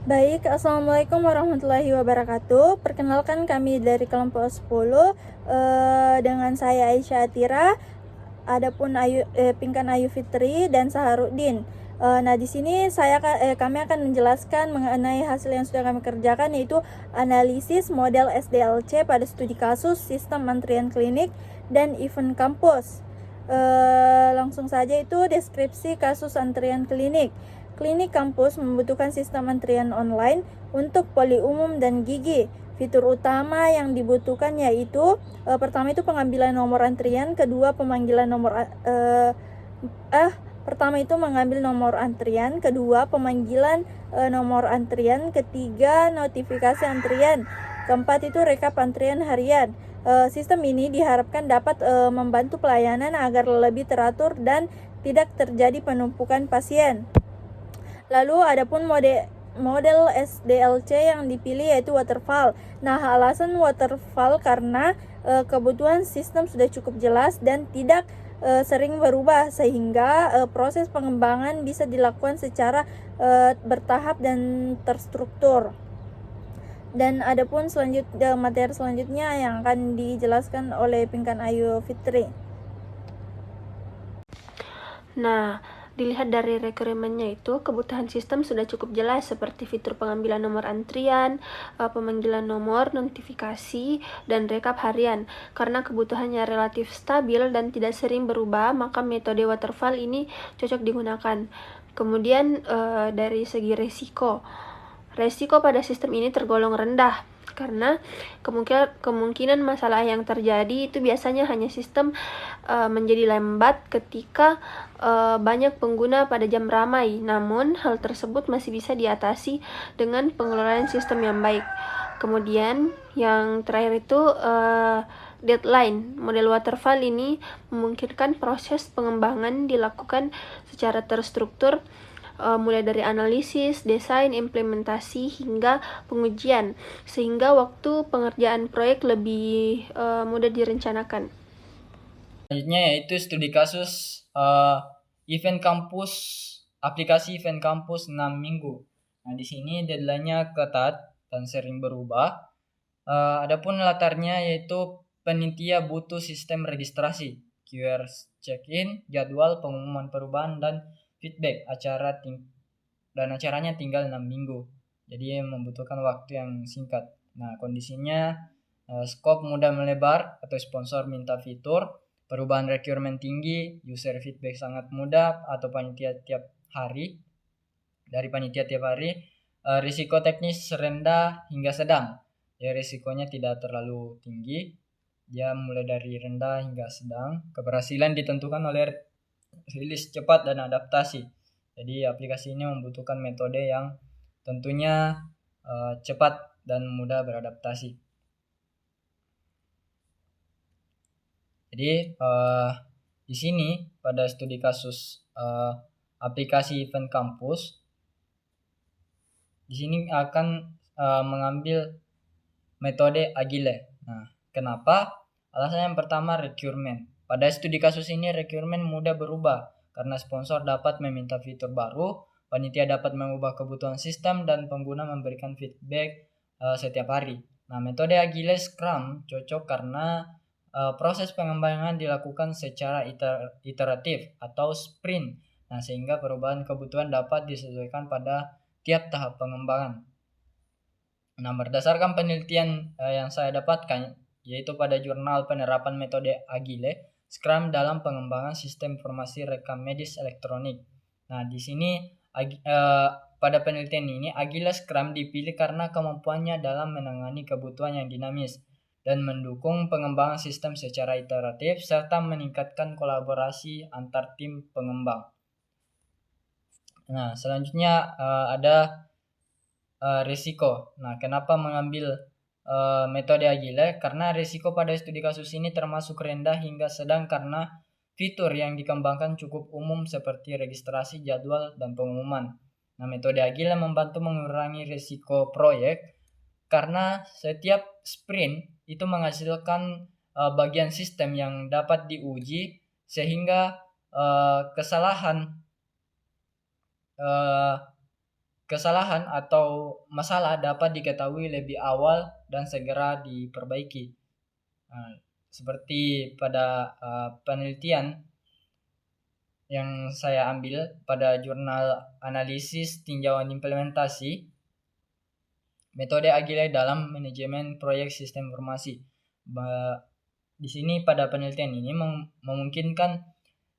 Baik, Assalamualaikum warahmatullahi wabarakatuh. Perkenalkan kami dari kelompok 10 dengan saya Aisyah Atira, adapun Pinkan Ayu Fitri dan Saharuddin. Nah, di sini kami akan menjelaskan mengenai hasil yang sudah kami kerjakan, yaitu analisis model SDLC pada studi kasus sistem antrian klinik dan event kampus. Langsung saja, itu deskripsi kasus antrian klinik. Klinik kampus membutuhkan sistem antrian online untuk poli umum dan gigi. Fitur utama yang dibutuhkan yaitu pertama itu pengambilan nomor antrian, kedua pemanggilan nomor pertama itu mengambil nomor antrian, kedua pemanggilan nomor antrian, ketiga notifikasi antrian, keempat itu rekap antrian harian. Sistem ini diharapkan dapat membantu pelayanan agar lebih teratur dan tidak terjadi penumpukan pasien. Lalu adapun model SDLC yang dipilih yaitu waterfall. Nah, alasan waterfall karena kebutuhan sistem sudah cukup jelas dan tidak sering berubah, sehingga proses pengembangan bisa dilakukan secara bertahap dan terstruktur. Dan adapun materi selanjutnya yang akan dijelaskan oleh Pinkan Ayu Fitri. Nah, dilihat dari requirementnya itu, kebutuhan sistem sudah cukup jelas seperti fitur pengambilan nomor antrian, pemanggilan nomor, notifikasi, dan rekap harian. Karena kebutuhannya relatif stabil dan tidak sering berubah, maka metode waterfall ini cocok digunakan. Kemudian dari segi resiko pada sistem ini tergolong rendah karena kemungkinan masalah yang terjadi itu biasanya hanya sistem menjadi lambat ketika banyak pengguna pada jam ramai. Namun hal tersebut masih bisa diatasi dengan pengelolaan sistem yang baik. Kemudian yang terakhir itu deadline. Model waterfall ini memungkinkan proses pengembangan dilakukan secara terstruktur, mulai dari analisis, desain, implementasi, hingga pengujian, sehingga waktu pengerjaan proyek lebih mudah direncanakan. Selanjutnya yaitu studi kasus event kampus, aplikasi event kampus 6 minggu. Nah, di sini deadline-nya ketat dan sering berubah. Adapun latarnya yaitu panitia butuh sistem registrasi, QR check-in, jadwal pengumuman perubahan, dan feedback dan acaranya tinggal 6 minggu. Jadi membutuhkan waktu yang singkat. Nah, kondisinya skop mudah melebar atau sponsor minta fitur, perubahan requirement tinggi, user feedback sangat mudah atau panitia tiap hari. Risiko teknis rendah hingga sedang. Ya, risikonya tidak terlalu tinggi. Dia mulai dari rendah hingga sedang. Keberhasilan ditentukan oleh rilis cepat dan adaptasi. Jadi aplikasi ini membutuhkan metode yang tentunya cepat dan mudah beradaptasi. Jadi di sini pada studi kasus aplikasi event kampus, di sini akan mengambil metode Agile. Nah, kenapa? Alasan yang pertama, requirement. Pada studi kasus ini requirement mudah berubah karena sponsor dapat meminta fitur baru, panitia dapat mengubah kebutuhan sistem, dan pengguna memberikan feedback setiap hari. Nah, metode Agile Scrum cocok karena proses pengembangan dilakukan secara iteratif atau sprint. Nah, sehingga perubahan kebutuhan dapat disesuaikan pada tiap tahap pengembangan. Nah, berdasarkan penelitian yang saya dapatkan, yaitu pada jurnal penerapan metode Agile Scrum dalam pengembangan sistem informasi rekam medis elektronik. Nah, di sini pada penelitian ini Agile Scrum dipilih karena kemampuannya dalam menangani kebutuhan yang dinamis dan mendukung pengembangan sistem secara iteratif serta meningkatkan kolaborasi antar tim pengembang. Nah, selanjutnya ada risiko. Nah, kenapa mengambil metode Agile? Karena risiko pada studi kasus ini termasuk rendah hingga sedang karena fitur yang dikembangkan cukup umum seperti registrasi, jadwal, dan pengumuman. Nah, metode Agile membantu mengurangi risiko proyek karena setiap sprint itu menghasilkan bagian sistem yang dapat diuji, sehingga kesalahan kesalahan atau masalah dapat diketahui lebih awal dan segera diperbaiki. Nah, seperti pada penelitian yang saya ambil pada jurnal analisis tinjauan implementasi metode Agile dalam manajemen proyek sistem informasi. Di sini pada penelitian ini memungkinkan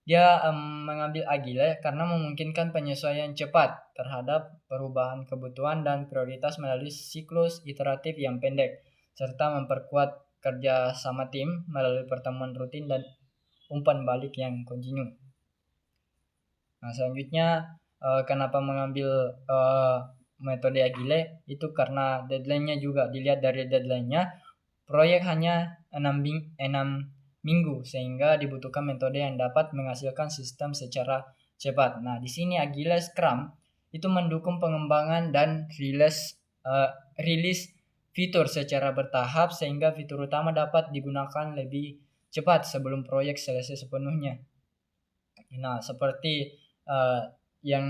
dia mengambil Agile karena memungkinkan penyesuaian cepat terhadap perubahan kebutuhan dan prioritas melalui siklus iteratif yang pendek, serta memperkuat kerja sama tim melalui pertemuan rutin dan umpan balik yang kontinu. Nah, selanjutnya kenapa mengambil metode Agile itu karena deadline-nya juga. Dilihat dari deadline-nya, proyek hanya 6 minggu sehingga dibutuhkan metode yang dapat menghasilkan sistem secara cepat. Nah, di sini Agile Scrum itu mendukung pengembangan dan rilis fitur secara bertahap sehingga fitur utama dapat digunakan lebih cepat sebelum proyek selesai sepenuhnya. Nah, seperti yang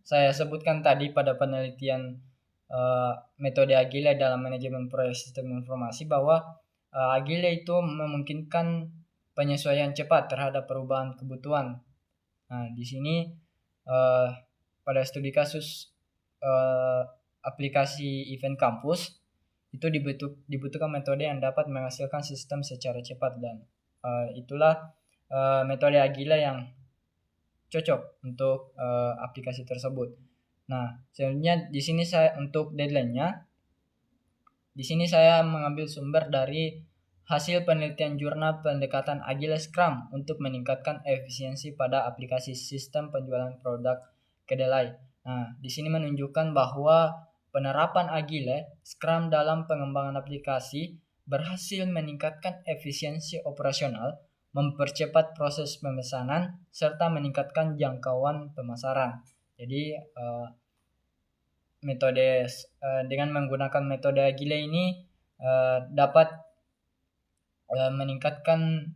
saya sebutkan tadi pada penelitian metode Agile dalam manajemen proyek sistem informasi, bahwa Agile itu memungkinkan penyesuaian cepat terhadap perubahan kebutuhan. Nah, di sini pada studi kasus aplikasi event kampus itu dibutuhkan metode yang dapat menghasilkan sistem secara cepat, dan itulah metode Agile yang cocok untuk aplikasi tersebut. Nah, selanjutnya di sini saya untuk deadline-nya, di sini saya mengambil sumber dari hasil penelitian jurnal pendekatan Agile Scrum untuk meningkatkan efisiensi pada aplikasi sistem penjualan produk kedelai. Nah, di sini menunjukkan bahwa penerapan Agile Scrum dalam pengembangan aplikasi berhasil meningkatkan efisiensi operasional, mempercepat proses pemesanan, serta meningkatkan jangkauan pemasaran. Jadi dengan menggunakan metode Agile ini dapat meningkatkan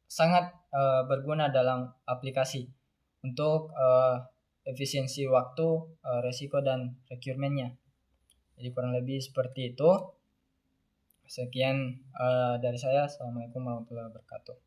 sangat berguna dalam aplikasi untuk efisiensi waktu, resiko, dan requirement-nya. Jadi kurang lebih seperti itu. Sekian dari saya. Assalamualaikum warahmatullahi wabarakatuh.